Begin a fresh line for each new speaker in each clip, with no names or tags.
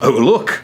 Oh look!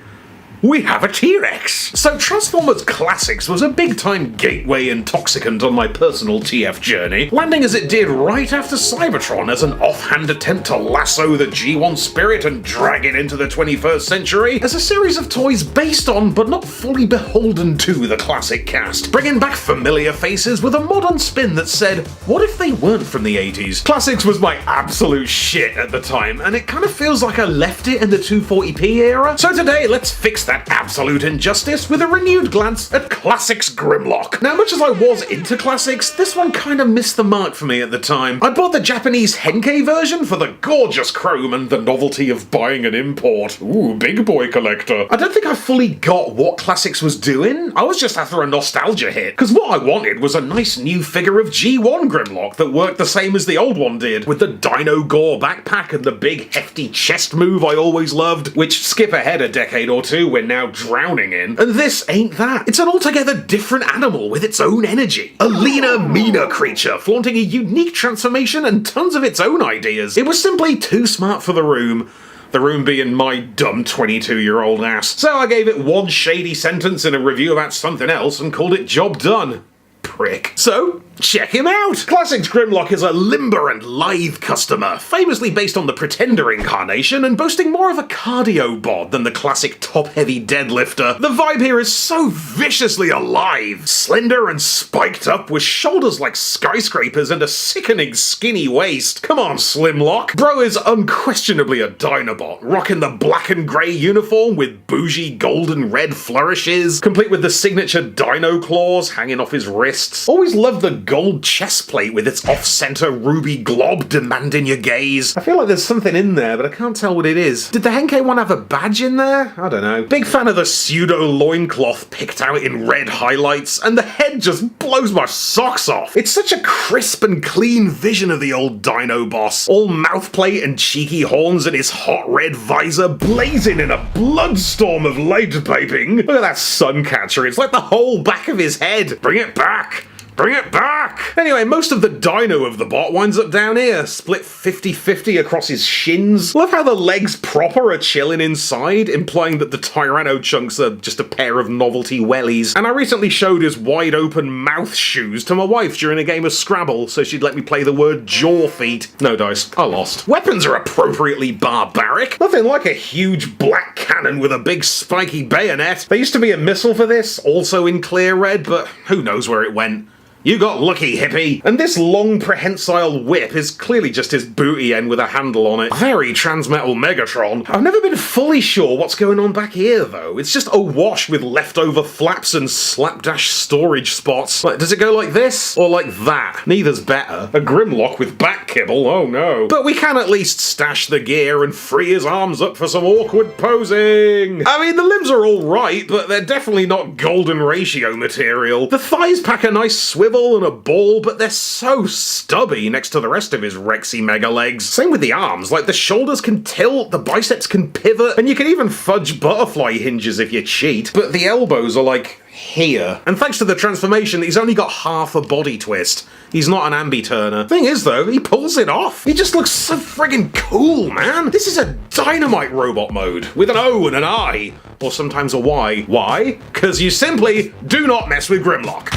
We have a T-Rex! So Transformers Classics was a big-time gateway intoxicant on my personal TF journey, landing as it did right after Cybertron as an offhand attempt to lasso the G1 spirit and drag it into the 21st century as a series of toys based on but not fully beholden to the classic cast, bringing back familiar faces with a modern spin that said, what if they weren't from the 80s? Classics was my absolute shit at the time, and it kind of feels like I left it in the 240p era. So today, let's fix that absolute injustice with a renewed glance at Classics Grimlock. Now, much as I was into Classics, this one kind of missed the mark for me at the time. I bought the Japanese Henkei version for the gorgeous chrome and the novelty of buying an import. Ooh, big boy collector. I don't think I fully got what Classics was doing. I was just after a nostalgia hit, because what I wanted was a nice new figure of G1 Grimlock that worked the same as the old one did, with the dino gore backpack and the big hefty chest move I always loved, which, skip ahead a decade or two, we're now drowning in. And this ain't that. It's an altogether different animal with its own energy. A leaner, meaner creature flaunting a unique transformation and tons of its own ideas. It was simply too smart for the room. The room being my dumb 22-year-old ass. So I gave it one shady sentence in a review about something else and called it job done. Prick. So, check him out! Classics Grimlock is a limber and lithe customer, famously based on the Pretender incarnation and boasting more of a cardio bod than the classic top-heavy deadlifter. The vibe here is so viciously alive, slender and spiked up with shoulders like skyscrapers and a sickening skinny waist. Come on, Slimlock. Bro is unquestionably a Dinobot, rocking the black and grey uniform with bougie golden red flourishes, complete with the signature dino claws hanging off his wrists. Always loved the gold chest plate with its off-center ruby glob demanding your gaze. I feel like there's something in there, but I can't tell what it is. Did the Henkei one have a badge in there? I don't know. Big fan of the pseudo loincloth picked out in red highlights, and the head just blows my socks off. It's such a crisp and clean vision of the old dino boss. All mouthplate and cheeky horns and his hot red visor blazing in a bloodstorm of light piping. Look at that sun catcher, it's like the whole back of his head. Bring it back! Bring it back! Anyway, most of the dino of the bot winds up down here, split 50-50 across his shins. Love how the legs proper are chilling inside, implying that the Tyranno chunks are just a pair of novelty wellies. And I recently showed his wide open mouth shoes to my wife during a game of Scrabble, so she'd let me play the word jaw feet. No dice, I lost. Weapons are appropriately barbaric. Nothing like a huge black cannon with a big spiky bayonet. There used to be a missile for this, also in clear red, but who knows where it went. You got lucky, hippie! And this long prehensile whip is clearly just his booty end with a handle on it. Very Transmetal Megatron. I've never been fully sure what's going on back here, though. It's just awash with leftover flaps and slapdash storage spots. Like, does it go like this? Or like that? Neither's better. A Grimlock with back kibble, oh no. But we can at least stash the gear and free his arms up for some awkward posing. I mean, the limbs are alright, but they're definitely not golden ratio material. The thighs pack a nice swivel and a ball, but they're so stubby next to the rest of his Rexy mega legs. Same with the arms, like the shoulders can tilt, the biceps can pivot, and you can even fudge butterfly hinges if you cheat, but the elbows are like here. And thanks to the transformation, he's only got half a body twist. He's not an ambi-turner. Thing is though, he pulls it off. He just looks so friggin' cool, man. This is a dynamite robot mode, with an O and an I, or sometimes a Y. Why? Because you simply do not mess with Grimlock.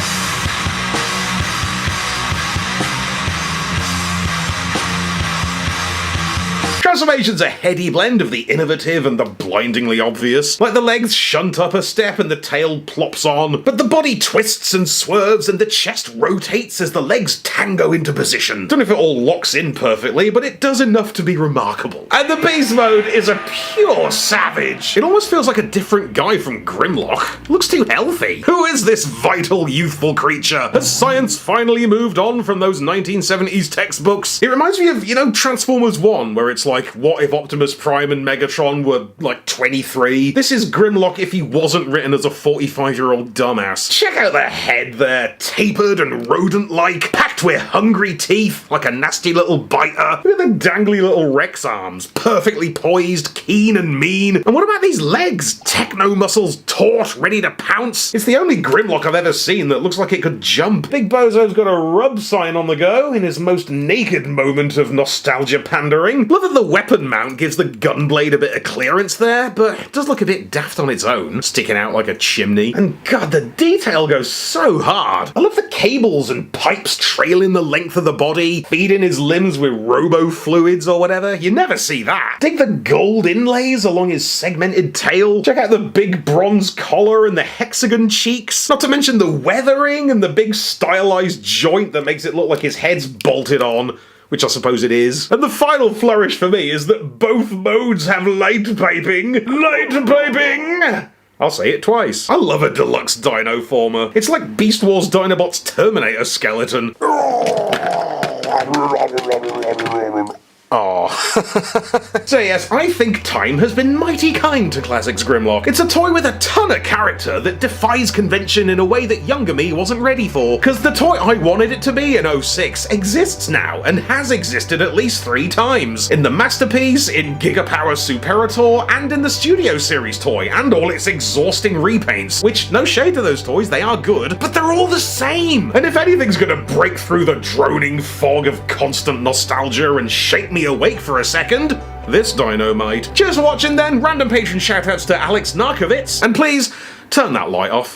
Transformation's a heady blend of the innovative and the blindingly obvious. Like the legs shunt up a step and the tail plops on, but the body twists and swerves and the chest rotates as the legs tango into position. Don't know if it all locks in perfectly, but it does enough to be remarkable. And the beast mode is a pure savage. It almost feels like a different guy from Grimlock. Looks too healthy. Who is this vital, youthful creature? Has science finally moved on from those 1970s textbooks? It reminds me of, you know, Transformers 1, where it's like, what if Optimus Prime and Megatron were, like, 23? This is Grimlock if he wasn't written as a 45-year-old dumbass. Check out the head there, tapered and rodent-like, packed with hungry teeth, like a nasty little biter. Look at the dangly little Rex arms, perfectly poised, keen and mean. And what about these legs? Techno muscles taut, ready to pounce. It's the only Grimlock I've ever seen that looks like it could jump. Big Bozo's got a rub sign on the go in his most naked moment of nostalgia pandering. Love that the weapon mount gives the gun blade a bit of clearance there, but it does look a bit daft on its own, sticking out like a chimney. And god, the detail goes so hard. I love the cables and pipes trailing the length of the body, feeding his limbs with robo-fluids or whatever. You never see that. Dig the gold inlays along his segmented tail. Check out the big bronze collar and the hexagon cheeks. Not to mention the weathering and the big stylized joint that makes it look like his head's bolted on, which I suppose it is. And the final flourish for me is that both modes have light piping. Light piping! I'll say it twice. I love a deluxe dino former. It's like Beast Wars Dinobot's Terminator skeleton. Aww. So yes, I think time has been mighty kind to Classics Grimlock. It's a toy with a ton of character that defies convention in a way that younger me wasn't ready for, because the toy I wanted it to be in 06 exists now, and has existed at least 3 times. In the Masterpiece, in Gigapower Superator, and in the Studio Series toy, and all its exhausting repaints, which, no shade to those toys, they are good, but they're all the same! And if anything's gonna break through the droning fog of constant nostalgia and shake me awake for a second, this dino might. Cheers for watching then, random patron shoutouts to Alex Narkovitz, and please, turn that light off.